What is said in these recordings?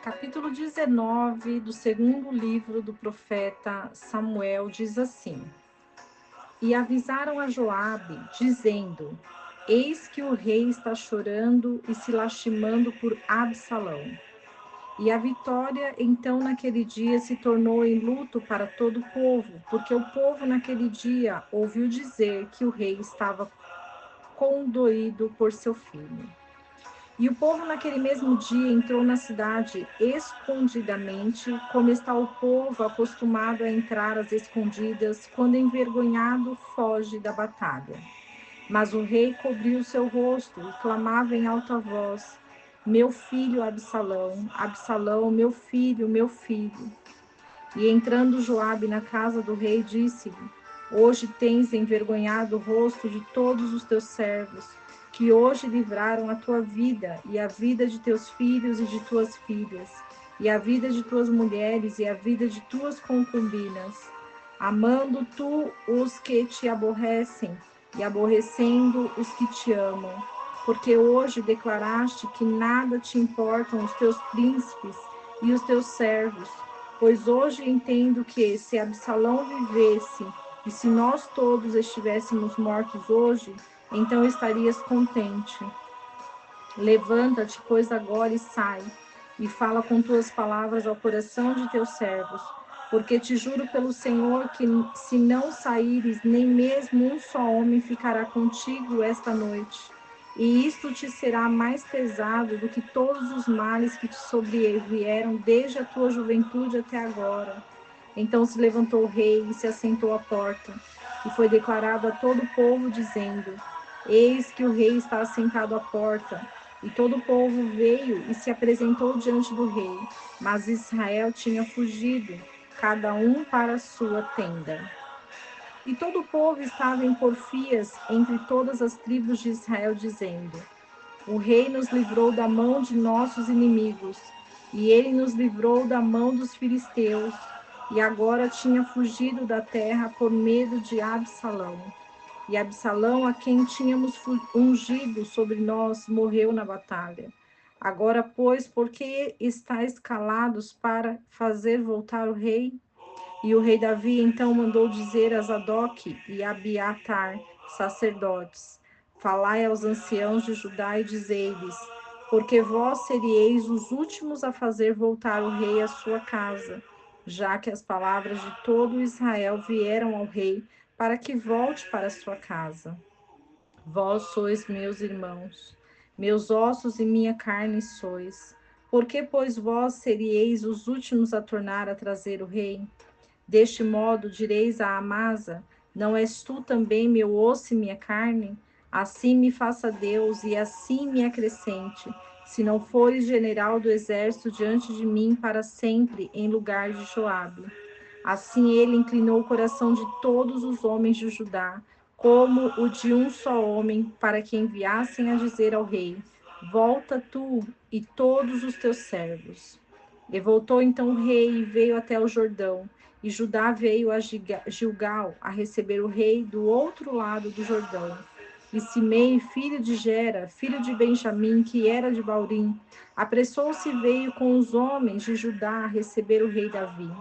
Capítulo 19 do segundo livro do profeta Samuel diz assim: E avisaram a Joabe, dizendo: Eis que o rei está chorando e se lastimando por Absalão. E a vitória, então, naquele dia se tornou em luto para todo o povo, porque o povo naquele dia ouviu dizer que o rei estava condoído por seu filho. E o povo naquele mesmo dia entrou na cidade escondidamente, como está o povo acostumado a entrar às escondidas, quando envergonhado foge da batalha. Mas o rei cobriu seu rosto e clamava em alta voz: Meu filho Absalão, Absalão, meu filho, meu filho. E entrando Joabe na casa do rei, disse-lhe: Hoje tens envergonhado o rosto de todos os teus servos, que hoje livraram a tua vida, e a vida de teus filhos e de tuas filhas, e a vida de tuas mulheres, e a vida de tuas concubinas, amando tu os que te aborrecem, e aborrecendo os que te amam. Porque hoje declaraste que nada te importam os teus príncipes e os teus servos, pois hoje entendo que, se Absalão vivesse, e se nós todos estivéssemos mortos hoje, então estarias contente. Levanta-te, pois, agora e sai, e fala com tuas palavras ao coração de teus servos, porque te juro pelo Senhor que, se não saíres, nem mesmo um só homem ficará contigo esta noite. E isto te será mais pesado do que todos os males que te sobrevieram desde a tua juventude até agora. Então se levantou o rei e se assentou à porta, e foi declarado a todo o povo, dizendo: Eis que o rei está assentado à porta. E todo o povo veio e se apresentou diante do rei, mas Israel tinha fugido, cada um para a sua tenda. E todo o povo estava em porfias entre todas as tribos de Israel, dizendo: O rei nos livrou da mão de nossos inimigos, e ele nos livrou da mão dos filisteus, e agora tinha fugido da terra por medo de Absalão. E Absalão, a quem tínhamos ungido sobre nós, morreu na batalha. Agora, pois, por que estáis calados para fazer voltar o rei? E o rei Davi então mandou dizer a Zadok e Abiatar, sacerdotes: Falai aos anciãos de Judá e dizei-lhes: Porque vós serieis os últimos a fazer voltar o rei à sua casa, já que as palavras de todo Israel vieram ao rei para que volte para a sua casa. Vós sois meus irmãos, meus ossos e minha carne sois. Por que, pois, vós serieis os últimos a tornar a trazer o rei? Deste modo direis a Amasa: Não és tu também meu osso e minha carne? Assim me faça Deus, e assim me acrescente, se não fores general do exército diante de mim para sempre, em lugar de Joabe. Assim ele inclinou o coração de todos os homens de Judá, como o de um só homem, para que enviassem a dizer ao rei: Volta tu e todos os teus servos. E voltou então o rei e veio até o Jordão, e Judá veio a Gilgal a receber o rei do outro lado do Jordão. E Simei, filho de Gera, filho de Benjamim, que era de Baurim, apressou-se e veio com os homens de Judá a receber o rei Davi.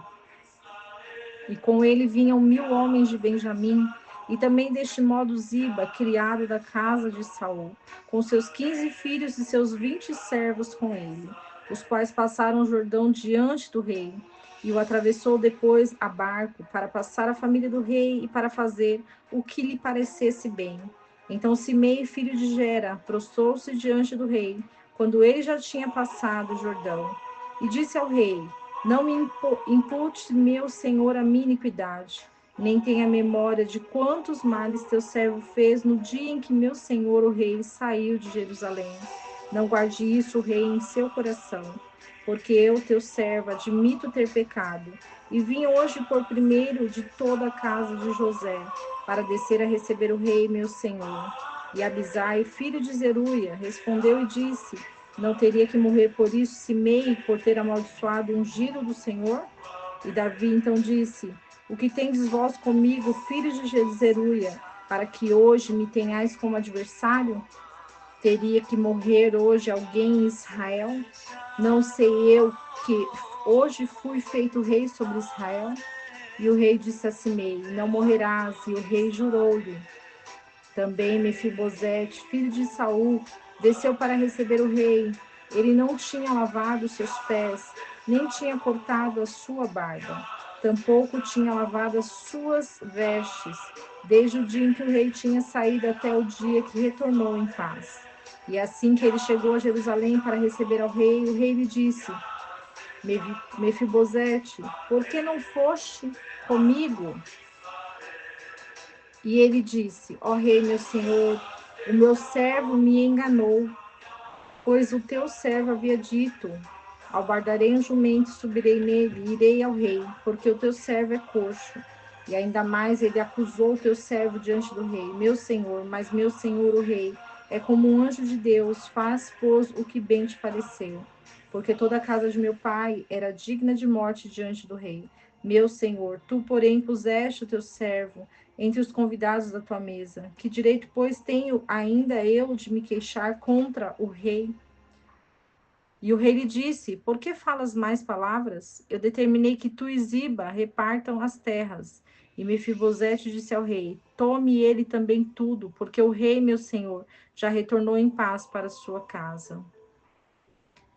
E com ele vinham 1000 homens de Benjamim, e também deste modo Ziba, criado da casa de Saul, com seus 15 filhos e seus 20 servos com ele, os quais passaram o Jordão diante do rei, e o atravessou depois a barco, para passar a família do rei e para fazer o que lhe parecesse bem. Então Simei, filho de Gera, prostrou-se diante do rei, quando ele já tinha passado o Jordão, e disse ao rei: Não me impute, meu senhor, a minha iniquidade, nem tenha memória de quantos males teu servo fez no dia em que meu senhor, o rei, saiu de Jerusalém. Não guarde isso, o rei, em seu coração, porque eu, teu servo, admito ter pecado, e vim hoje por primeiro de toda a casa de José, para descer a receber o rei, meu senhor. E Abisai, filho de Zeruia, respondeu e disse: Não teria que morrer por isso Simei, por ter amaldiçoado o ungido do Senhor? E Davi então disse: O que tendes vós comigo, filhos de Zeruia, para que hoje me tenhais como adversário? teria que morrer hoje alguém em Israel? Não sei eu que hoje fui feito rei sobre Israel? E o rei disse a Simei: não morrerás. E o rei jurou-lhe. Também Mefibosete, filho de Saul, desceu para receber o rei. Ele não tinha lavado seus pés, nem tinha cortado a sua barba. Tampouco tinha lavado as suas vestes, desde o dia em que o rei tinha saído até o dia que retornou em paz. E assim que ele chegou a Jerusalém para receber ao rei, o rei lhe disse: Mefibosete, por que não foste comigo? E ele disse: ó rei, meu senhor, o meu servo me enganou, pois o teu servo havia dito: albardarei um jumento, subirei nele, e irei ao rei, porque o teu servo é coxo. E ainda mais ele acusou o teu servo diante do rei: meu senhor, mas meu senhor o rei é como um anjo de Deus, faz, pois, o que bem te parecer. Porque toda a casa de meu pai era digna de morte diante do rei. Meu senhor, tu, porém, puseste o teu servo entre os convidados da tua mesa. Que direito, pois, tenho ainda eu de me queixar contra o rei? E o rei lhe disse: por que falas mais palavras? Eu determinei que tu e Ziba repartam as terras. E Mefibosete disse ao rei: tome ele também tudo, porque o rei, meu senhor, já retornou em paz para sua casa.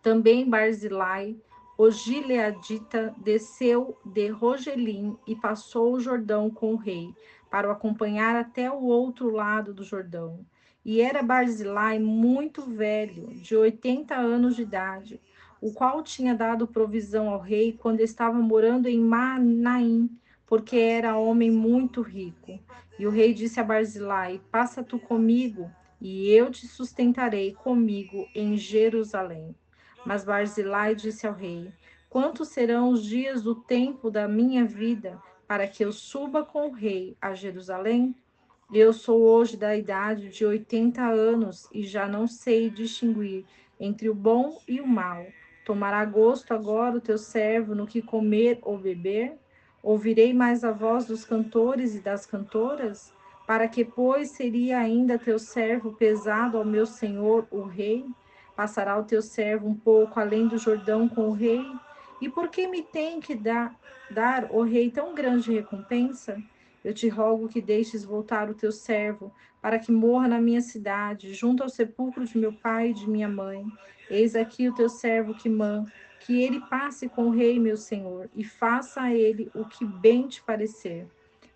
Também Barzilai, o gileadita, desceu de Rogelim e passou o Jordão com o rei, para o acompanhar até o outro lado do Jordão. E era Barzilai muito velho, de 80 anos de idade, o qual tinha dado provisão ao rei quando estava morando em Manaim, porque era homem muito rico. E o rei disse a Barzilai: passa tu comigo, e eu te sustentarei comigo em Jerusalém. Mas Barzilai disse ao rei: quantos serão os dias do tempo da minha vida para que eu suba com o rei a Jerusalém? Eu sou hoje da idade de 80 anos e já não sei distinguir entre o bom e o mal. Tomará gosto agora o teu servo no que comer ou beber? Ouvirei mais a voz dos cantores e das cantoras? Para que, pois, seria ainda teu servo pesado ao meu senhor, o rei? Passará o teu servo um pouco além do Jordão com o rei? E por que me tem que dar o rei tão grande recompensa? Eu te rogo que deixes voltar o teu servo, para que morra na minha cidade, junto ao sepulcro de meu pai e de minha mãe. Eis aqui o teu servo Quimã, que ele passe com o rei, meu senhor, e faça a ele o que bem te parecer.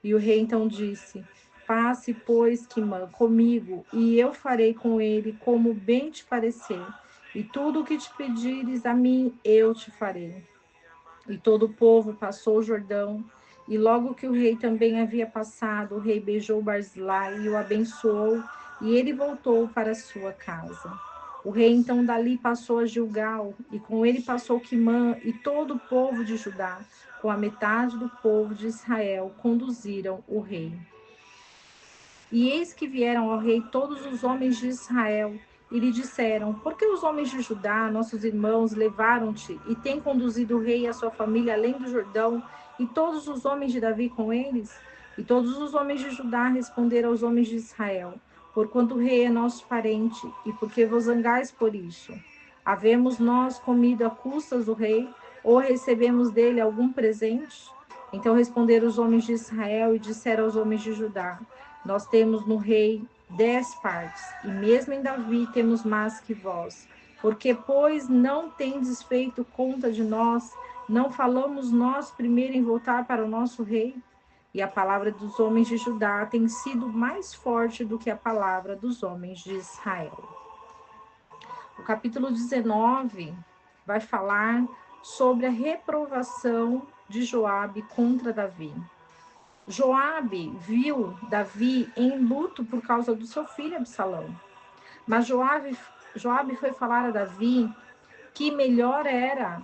E o rei então disse: passe, pois, Quimã, comigo, e eu farei com ele como bem te parecer. E tudo o que te pedires a mim, eu te farei. E todo o povo passou o Jordão, e logo que o rei também havia passado, o rei beijou Barzilai e o abençoou, e ele voltou para sua casa. O rei então dali passou a Gilgal, e com ele passou Quimã e todo o povo de Judá, com a metade do povo de Israel, conduziram o rei. E eis que vieram ao rei todos os homens de Israel, e lhe disseram: por que os homens de Judá, nossos irmãos, levaram-te e têm conduzido o rei e a sua família além do Jordão, e todos os homens de Davi com eles? E todos os homens de Judá responderam aos homens de Israel: porquanto o rei é nosso parente, e porque vos zangais por isso? Havemos nós comido a custas do rei, ou recebemos dele algum presente? Então responderam os homens de Israel e disseram aos homens de Judá: nós temos no rei 10 partes, e mesmo em Davi temos mais que vós. Porque, pois, não tendes feito conta de nós, não falamos nós primeiro em voltar para o nosso rei? E a palavra dos homens de Judá tem sido mais forte do que a palavra dos homens de Israel. O capítulo 19 vai falar sobre a reprovação de Joabe contra Davi. Joabe viu Davi em luto por causa do seu filho Absalão. Mas Joabe foi falar a Davi que melhor era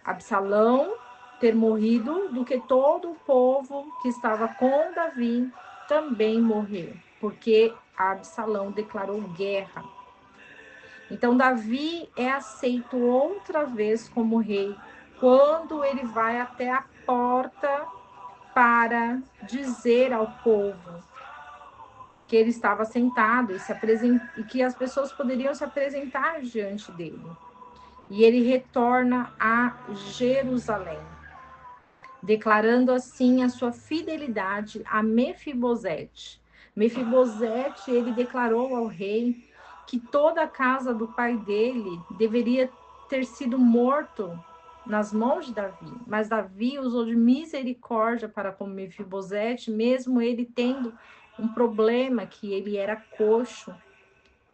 Absalão ter morrido do que todo o povo que estava com Davi também morrer, porque Absalão declarou guerra. Então Davi é aceito outra vez como rei quando ele vai até a porta para dizer ao povo que ele estava sentado e que as pessoas poderiam se apresentar diante dele. E ele retorna a Jerusalém, declarando assim a sua fidelidade a Mefibosete. Mefibosete, ele declarou ao rei que toda a casa do pai dele deveria ter sido morto nas mãos de Davi, mas Davi usou de misericórdia para com Mefibosete, mesmo ele tendo um problema, que ele era coxo.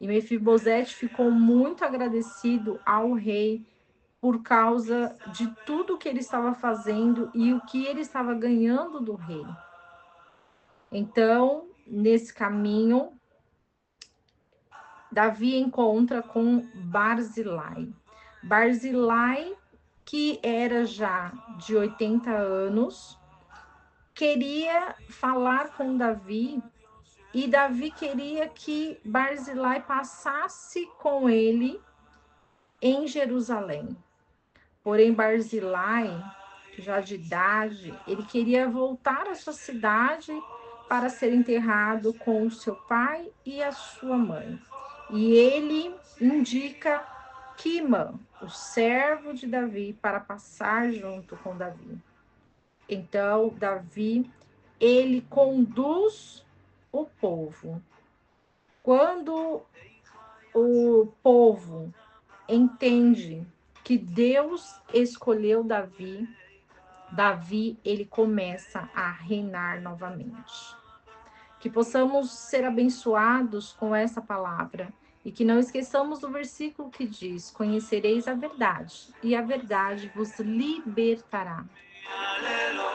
E Mefibosete ficou muito agradecido ao rei por causa de tudo que ele estava fazendo e o que ele estava ganhando do rei. Então, nesse caminho, Davi encontra com Barzilai. Barzilai, que era já de 80 anos, queria falar com Davi, e Davi queria que Barzilai passasse com ele em Jerusalém. Porém, Barzilai, já de idade, ele queria voltar à sua cidade para ser enterrado com o seu pai e a sua mãe. E ele indica Quimã, o servo de Davi, para passar junto com Davi. Então, Davi, ele conduz o povo. Quando o povo entende que Deus escolheu Davi, ele começa a reinar novamente. Que possamos ser abençoados com essa palavra e que não esqueçamos do versículo que diz: conhecereis a verdade, e a verdade vos libertará. Aleluia.